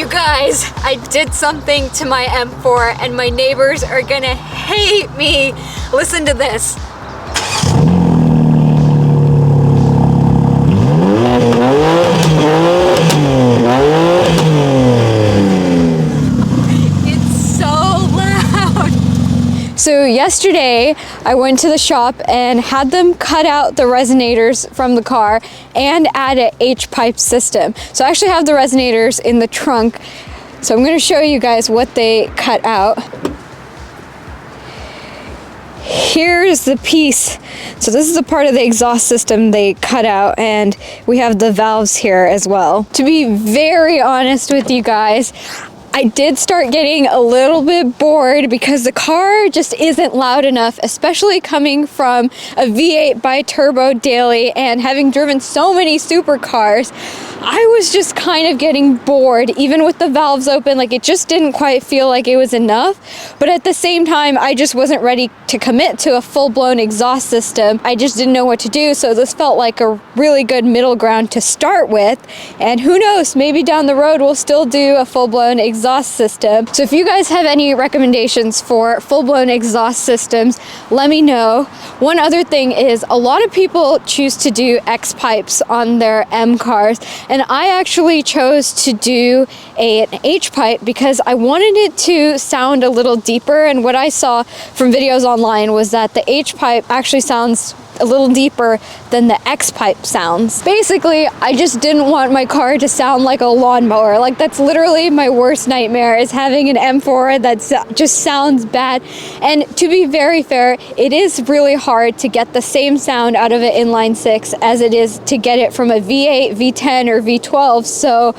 You guys, I did something to my M4 and my neighbors are gonna hate me. Listen to this. It's so loud. So yesterday I went to the shop and had them cut out the resonators from the car and add an H-pipe system. So I actually have the resonators in the trunk. So I'm going to show you guys what they cut out. Here's the piece. So this is a part of the exhaust system they cut out, and we have the valves here as well. To be very honest with you guys, I did start getting a little bit bored because the car just isn't loud enough, especially coming from a V8 bi-turbo daily and having driven so many supercars. I was just kind of getting bored, even with the valves open. Like, it just didn't quite feel like it was enough. But at the same time, I just wasn't ready to commit to a full-blown exhaust system. I just didn't know what to do, so this felt like a really good middle ground to start with. And who knows, maybe down the road we'll still do a full-blown exhaust system. So if you guys have any recommendations for full-blown exhaust systems, let me know. One other thing is, a lot of people choose to do X pipes on their M cars, and I actually chose to do an H pipe because I wanted it to sound a little deeper, and what I saw from videos online was that the H pipe actually sounds a little deeper than the X pipe sounds. Basically, I just didn't want my car to sound like a lawnmower. Like, that's literally my worst nightmare, is having an M4 that just sounds bad. And to be very fair, it is really hard to get the same sound out of an inline six as it is to get it from a V8, V10, or V12. So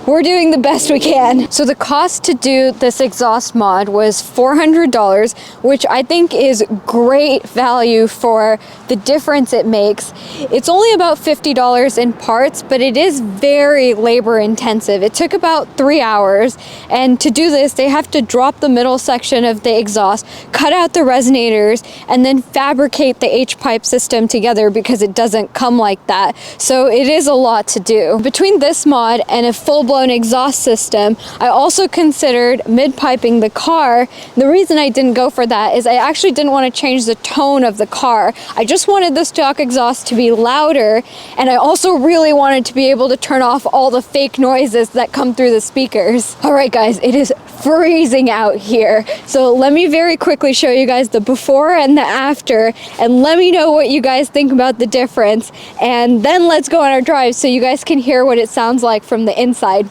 we're doing the best we can. So the cost to do this exhaust mod was $400, which I think is great value for the difference it makes. It's only about $50 in parts, but it is very labor intensive. It took about 3 hours, and to do this, they have to drop the middle section of the exhaust, cut out the resonators, and then fabricate the H-pipe system together because it doesn't come like that. So it is a lot to do. Between this mod and a full-blown exhaust system, I also considered mid-piping the car. The reason I didn't go for that is I actually didn't want to change the tone of the car. I just wanted the stock exhaust to be louder, and I also really wanted to be able to turn off all the fake noises that come through the speakers. Alright guys, it is freezing out here. So let me very quickly show you guys the before and the after, and let me know what you guys think about the difference, and then let's go on our drive so you guys can hear what it sounds like from the inside.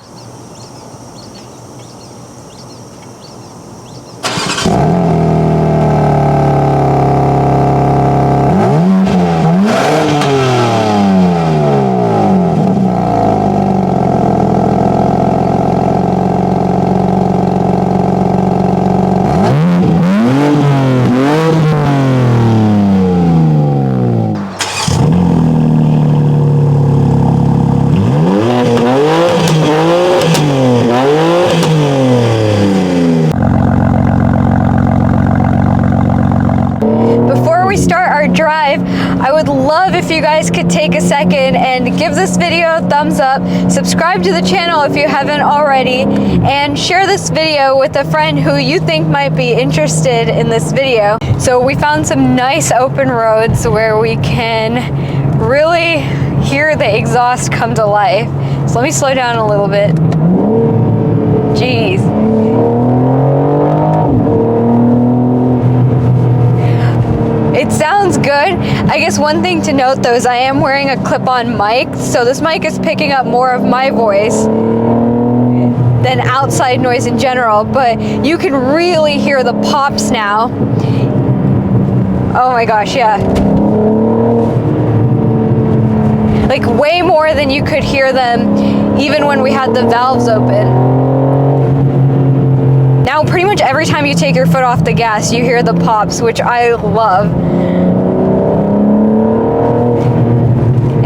I would love if you guys could take a second and give this video a thumbs up, subscribe to the channel if you haven't already, and share this video with a friend who you think might be interested in this video. So we found some nice open roads where we can really hear the exhaust come to life. So let me slow down a little bit. Jeez. It sounds good. I guess one thing to note though is I am wearing a clip-on mic, so this mic is picking up more of my voice than outside noise in general, but you can really hear the pops now. Oh my gosh, yeah. Like way more than you could hear them even when we had the valves open. Now pretty much every time you take your foot off the gas, you hear the pops, which I love.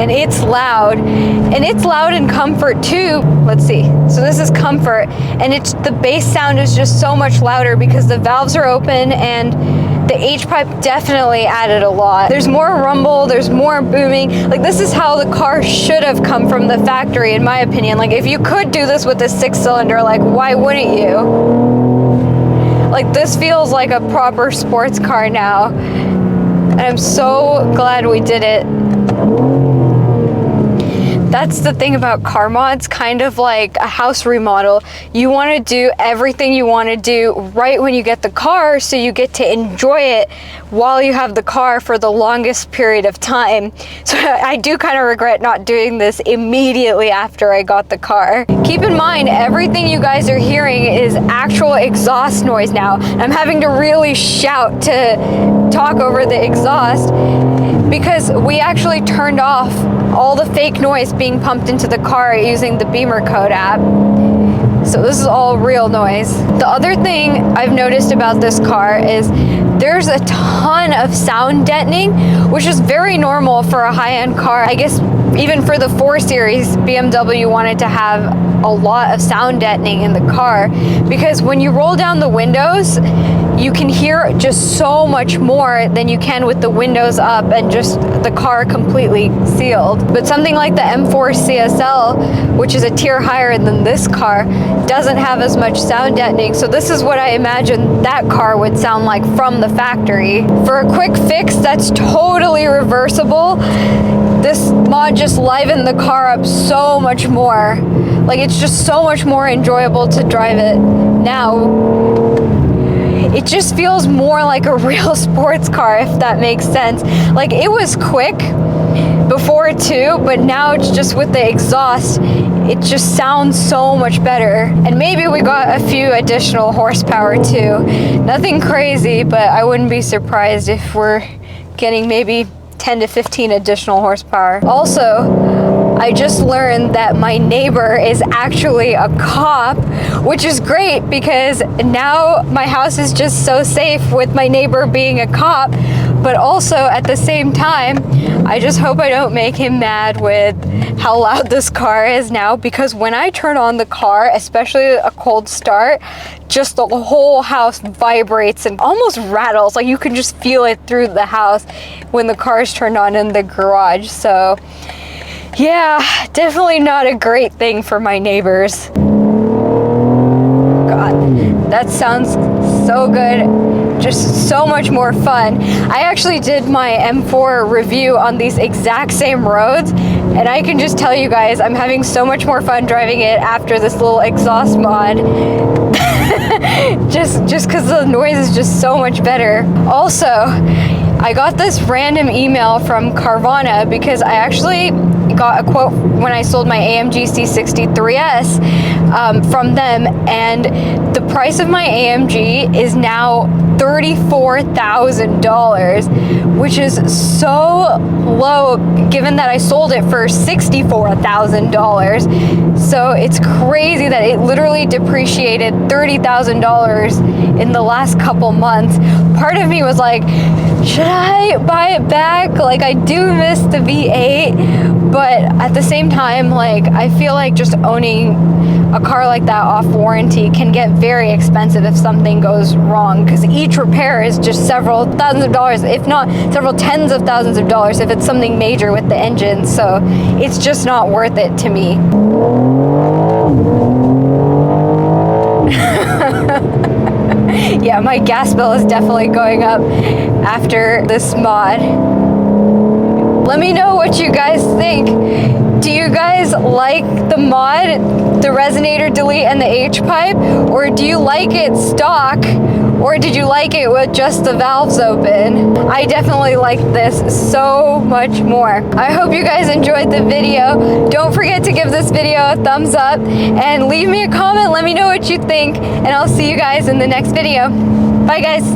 and it's loud, and it's loud in comfort too. Let's see, so this is comfort, and the bass sound is just so much louder because the valves are open, and the H-pipe definitely added a lot. There's more rumble, there's more booming. Like, this is how the car should have come from the factory, in my opinion. Like, if you could do this with a 6-cylinder, like, why wouldn't you? Like, this feels like a proper sports car now, and I'm so glad we did it. That's the thing about car mods, kind of like a house remodel. You want to do everything you want to do right when you get the car, so you get to enjoy it while you have the car for the longest period of time. So I do kind of regret not doing this immediately after I got the car. Keep in mind, everything you guys are hearing is actual exhaust noise now. I'm having to really shout to talk over the exhaust because we actually turned off all the fake noise being pumped into the car using the Beamer Code app. So this is all real noise. The other thing I've noticed about this car is there's a ton of sound deadening, which is very normal for a high-end car. I guess even for the 4 Series, BMW wanted to have a lot of sound deadening in the car because when you roll down the windows, you can hear just so much more than you can with the windows up and just the car completely sealed. But something like the M4 CSL, which is a tier higher than this car, doesn't have as much sound deadening. So this is what I imagine that car would sound like from the factory. For a quick fix that's totally reversible, this mod just livened the car up so much more. Like, it's just so much more enjoyable to drive it now. It just feels more like a real sports car, if that makes sense. Like, it was quick before too, but now it's just with the exhaust, it just sounds so much better. And maybe we got a few additional horsepower too. Nothing crazy, but I wouldn't be surprised if we're getting maybe 10 to 15 additional horsepower. Also, I just learned that my neighbor is actually a cop, which is great because now my house is just so safe with my neighbor being a cop. But also at the same time, I just hope I don't make him mad with how loud this car is now, because when I turn on the car, especially a cold start, just the whole house vibrates and almost rattles. Like, you can just feel it through the house when the car is turned on in the garage. So yeah, definitely not a great thing for my neighbors. God, that sounds so good. Just so much more fun. I actually did my M4 review on these exact same roads, and I can just tell you guys, I'm having so much more fun driving it after this little exhaust mod. just because the noise is just so much better. Also, I got this random email from Carvana because I actually got a quote when I sold my AMG C63S from them, and the price of my AMG is now $34,000, which is so low given that I sold it for $64,000. So it's crazy that it literally depreciated $30,000 in the last couple months. Part of me was like, should I buy it back? Like, I do miss the V8, but at the same time, like, I feel like just owning a car like that off warranty can get very expensive if something goes wrong, because each repair is just several thousands of dollars, if not several tens of thousands of dollars if it's something major with the engine. So it's just not worth it to me. Yeah, my gas bill is definitely going up after this mod. Let me know what you guys think. Do you guys like the mod, the Resonator delete and the H-pipe? Or do you like it stock? Or did you like it with just the valves open? I definitely like this so much more. I hope you guys enjoyed the video. Don't forget to give this video a thumbs up and leave me a comment. Let me know what you think, and I'll see you guys in the next video. Bye guys.